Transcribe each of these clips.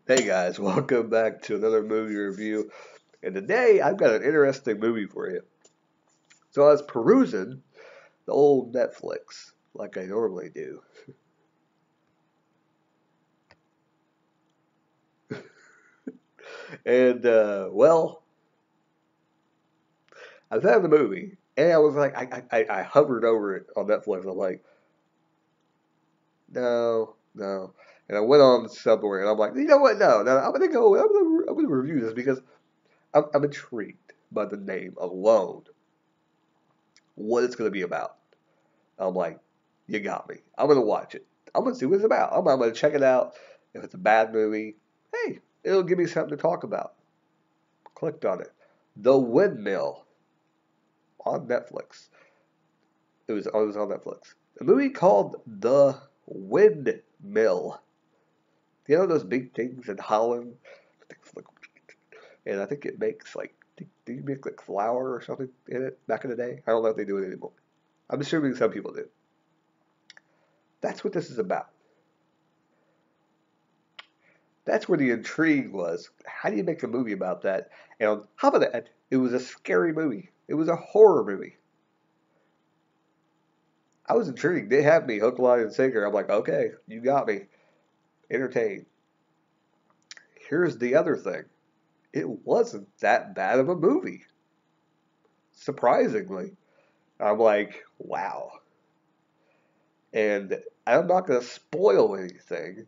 Hey guys, welcome back to another movie review. And today I've got an interesting movie for you. So I was perusing the old Netflix like I normally do. And I found the movie and I was like, I hovered over it on Netflix. I'm like, no, no. And I went on somewhere and I'm like, you know what? No, no, I'm gonna review this because I'm intrigued by the name alone, what it's gonna be about. I'm like, you got me. I'm gonna watch it. I'm gonna see what it's about. I'm gonna check it out. If it's a bad movie, hey, it'll give me something to talk about. Clicked on it. The Windmill on Netflix. It was on Netflix. A movie called The Windmill. You know those big things in Holland? And I think it makes like, do you make like flour or something in it back in the day? I don't know if they do it anymore. I'm assuming some people do. That's what this is about. That's where the intrigue was. How do you make a movie about that? And on top of that, it was a scary movie. It was a horror movie. I was intrigued. They had me hook, line, and sinker. I'm like, okay, you got me. Entertained. Here's the other thing. It wasn't that bad of a movie. Surprisingly. I'm like, wow. And I'm not going to spoil anything,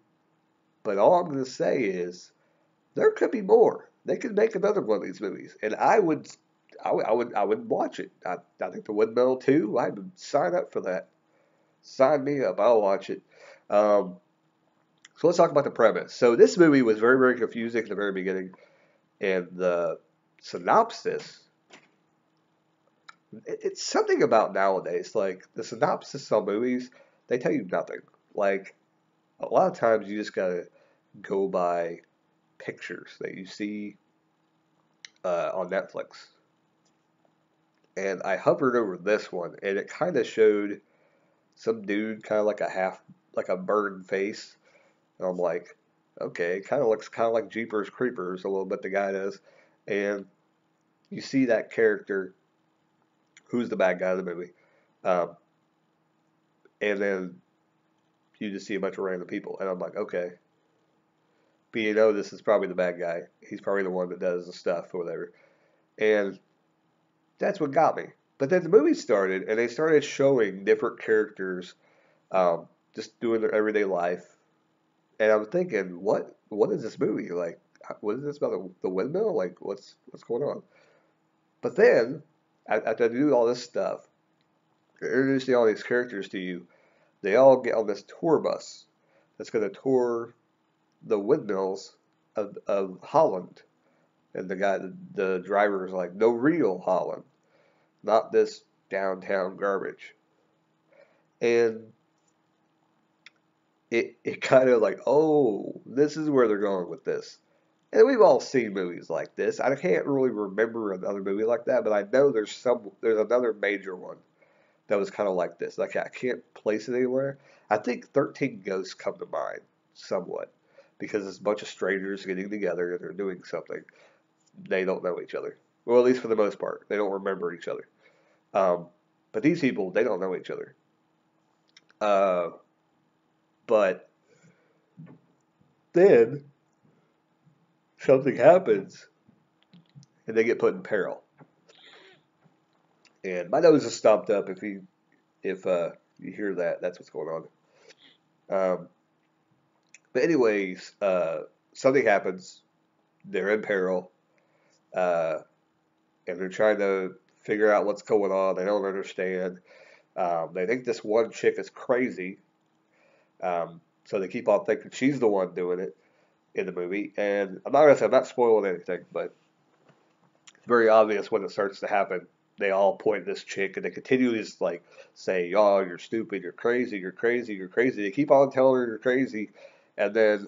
but all I'm going to say is there could be more. They could make another one of these movies, and I would watch it. I think the Windmill too. I would sign up for that. Sign me up. I'll watch it. Um, so let's talk about the premise. So this movie was very, very confusing at the very beginning, and the synopsis. It's something about nowadays. Like the synopsis on movies, they tell you nothing. Like a lot of times, you just gotta go by pictures that you see on Netflix. And I hovered over this one, and it kind of showed some dude, kind of like like a burned face. And I'm like, okay, it kind of looks kind of like Jeepers Creepers a little bit. The guy does, and you see that character, who's the bad guy of the movie, um, and then you just see a bunch of random people, and I'm like, okay, but you know this is probably the bad guy. He's probably the one that does the stuff or whatever, and that's what got me. But then the movie started, and they started showing different characters just doing their everyday life. And I'm thinking, what is this movie like? What is this about the windmill? Like, what's going on? But then, after I do all this stuff, introducing all these characters to you, they all get on this tour bus that's going to tour the windmills of Holland. And the driver is like, no, real Holland, not this downtown garbage. And it kind of like, oh, this is where they're going with this. And we've all seen movies like this. I can't really remember another movie like that, but I know there's another major one that was kind of like this. Like I can't place it anywhere. I think 13 Ghosts come to mind somewhat because it's a bunch of strangers getting together and they're doing something. They don't know each other. Well, at least for the most part, they don't remember each other. Um, but these people, they don't know each other. Uh, but then something happens and they get put in peril. And my nose is stopped up. If you hear that, that's what's going on. But anyways, something happens. They're in peril, uh, and they're trying to figure out what's going on. They don't understand. They think this one chick is crazy, so they keep on thinking she's the one doing it in the movie. And I'm not gonna say I'm not spoiling anything, but it's very obvious when it starts to happen. They all point at this chick, and they continue to just like say, "Oh, you're stupid, you're crazy, you're crazy, you're crazy." They keep on telling her you're crazy, and then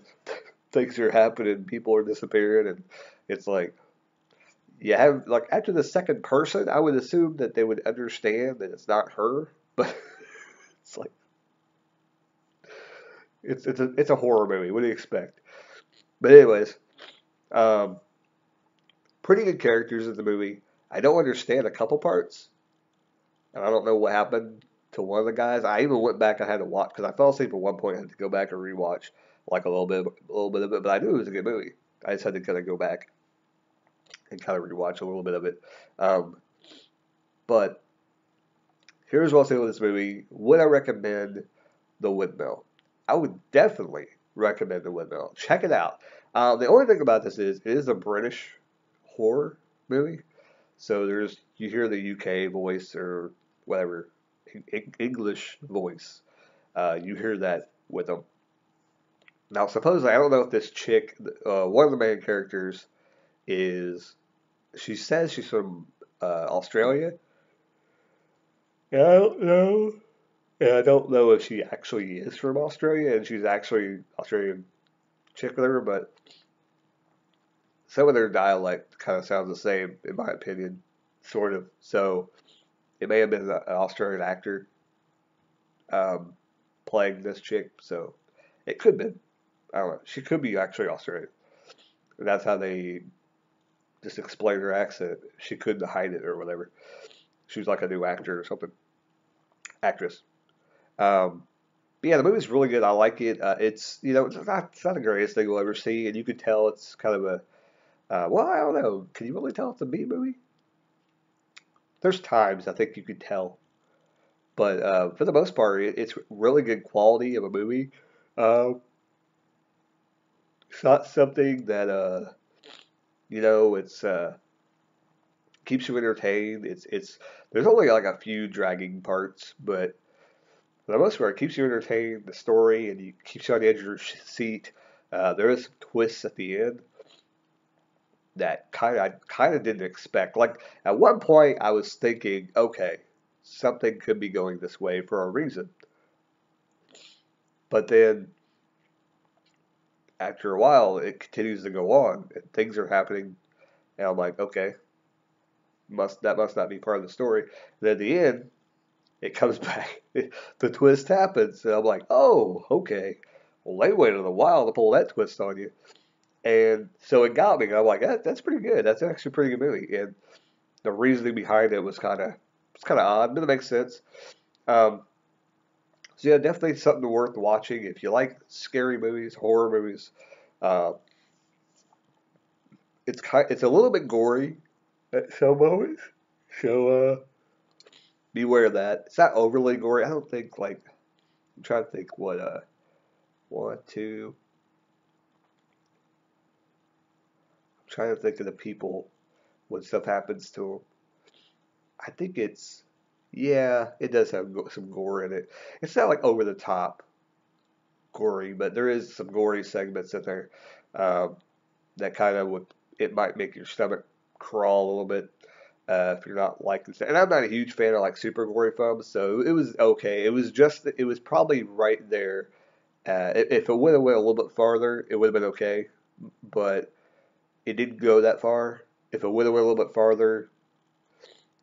things are happening, people are disappearing, and it's like you have like after the second person, I would assume that they would understand that it's not her, but it's like it's a horror movie. What do you expect? But anyways, um, pretty good characters in the movie. I don't understand a couple parts, and I don't know what happened to one of the guys. I even went back. I had to watch because I fell asleep at one point. I had to go back and rewatch like a little bit of it. But I knew it was a good movie. I just had to kind of go back and kind of rewatch a little bit of it. Um, but here's what I'll say with this movie. Would I recommend The Windmill? I would definitely recommend The Windmill. Check it out. The only thing about this is it is a British horror movie. So you hear the UK voice or whatever English voice. You hear that with them. Now, supposedly, I don't know if this chick, one of the main characters, is. She says she's from Australia. Yeah, I don't know. And I don't know if she actually is from Australia and she's actually Australian chick with her, but some of their dialect kind of sounds the same, in my opinion, sort of. So it may have been an Australian actor um, playing this chick, so it could be. I don't know. She could be actually Australian. And that's how they just explain her accent. She couldn't hide it or whatever. She was like a new actor or something. Actress. Um, but yeah, the movie's really good. I like it. It's not the greatest thing you'll ever see, and you could tell it's kind of a well, I don't know. Can you really tell it's a B movie? There's times I think you could tell, but for the most part, it's really good quality of a movie. Uh, it's not something that it's keeps you entertained. It's there's only like a few dragging parts, but for the most part, it keeps you entertained. The story and you keeps you on the edge of your seat. There is some twists at the end that I kind of didn't expect. Like at one point, I was thinking, okay, something could be going this way for a reason, but then after a while, it continues to go on, and things are happening, and I'm like, okay, must not be part of the story. And then at the end, it comes back, the twist happens, and I'm like, oh, okay. Well, they waited a while to pull that twist on you, and so it got me. And I'm like, that's pretty good. That's actually a pretty good movie, and the reasoning behind it was kind of odd, but it makes sense. Um, so yeah, definitely something worth watching if you like scary movies, horror movies. Uh, it's a little bit gory at some moments, so beware of that. It's not overly gory. I don't think like I'm trying to think what one two. I'm trying to think of the people when stuff happens to them. I think it's yeah, it does have some gore in it. It's not like over the top gory, but there is some gory segments in there um, that kind of would it might make your stomach crawl a little bit if you're not liking it. And I'm not a huge fan of like super gory films, so it was okay. It was probably right there. If it would have went a little bit farther, it would have been okay, but it didn't go that far. If it would have went a little bit farther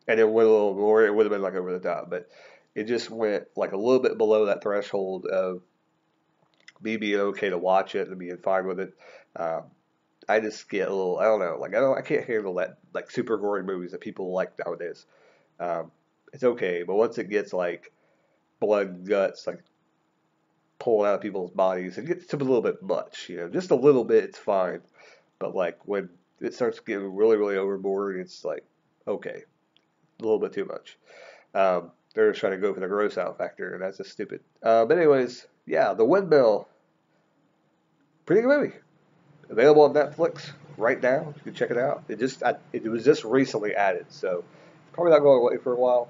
and it went a little more, it would have been like over the top. But it just went like a little bit below that threshold of me being okay to watch it and being fine with it. Um, I just get a little, I don't know, like I can't handle that like super gory movies that people like nowadays. Um, it's okay, but once it gets like blood and guts, like pulling out of people's bodies, it gets to a little bit much, just a little bit, it's fine. But like when it starts getting really, really overboard, it's like, okay, a little bit too much. They're just trying to go for the gross out factor, and that's just stupid. But anyways, yeah, The Windmill, pretty good movie. Available on Netflix right now. You can check it out. It was just recently added, so probably not going away for a while.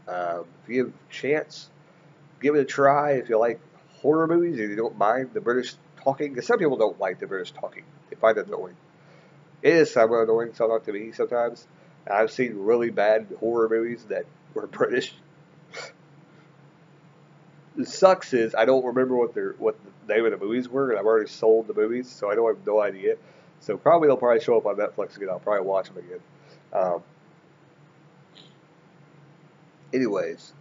If you have a chance, give it a try. If you like horror movies and you don't mind the British talking, because some people don't like the British talking. They find it annoying. It is somewhat annoying, somewhat to me sometimes. I've seen really bad horror movies that were British. It sucks is I don't remember what the name of the movies were, and I've already sold the movies, so I don't have no idea. So probably they'll probably show up on Netflix again. I'll probably watch them again. Um, anyways,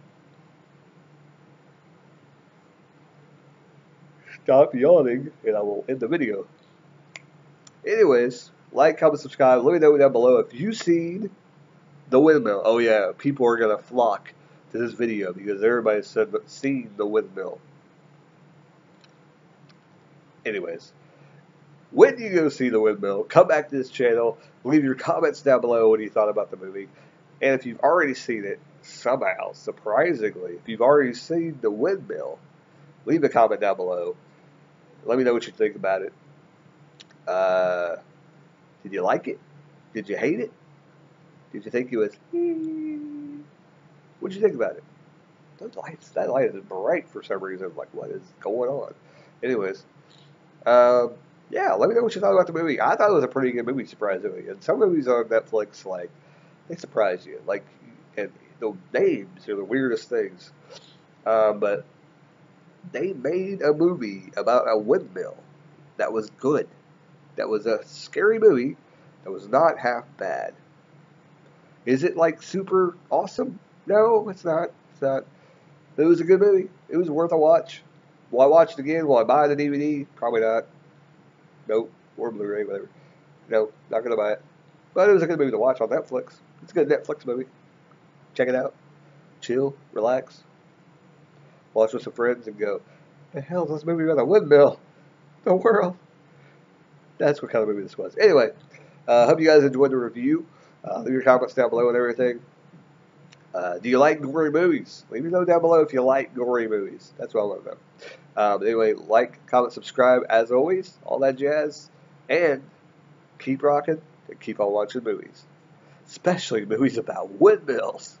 stop yawning, and I will end the video. Anyways, like, comment, subscribe. Let me know down below if you've seen the Windmill. Oh yeah, people are gonna flock to this video because everybody said seen the Windmill. Anyways, when you go see the Windmill, come back to this channel. Leave your comments down below what you thought about the movie. And if you've already seen it, somehow, surprisingly, if you've already seen the Windmill, leave a comment down below. Let me know what you think about it. Did you like it? Did you hate it? Did you think it was? What did you think about it? Those lights, that light is bright for some reason. Like, what is going on? Anyways, yeah, let me know what you thought about the movie. I thought it was a pretty good movie, surprisingly. And some movies on Netflix, like, they surprise you. Like, and the names are the weirdest things. But they made a movie about a windmill that was good. That was a scary movie that was not half bad. Is it like super awesome? No, it's not. It's not. It was a good movie. It was worth a watch. Will I watch it again? Will I buy the DVD? Probably not. Nope. Or Blu-ray, whatever. No, not gonna buy it. But it was a good movie to watch on Netflix. It's a good Netflix movie. Check it out. Chill, relax, watch with some friends, and go, "The hell is this movie about a windmill? The world." That's what kind of movie this was. Anyway, hope you guys enjoyed the review. Leave your comments down below and everything. Do you like gory movies? Leave me know down below if you like gory movies. That's what I want to know. Anyway, like, comment, subscribe, as always, all that jazz. And keep rocking and keep on watching movies. Especially movies about windmills.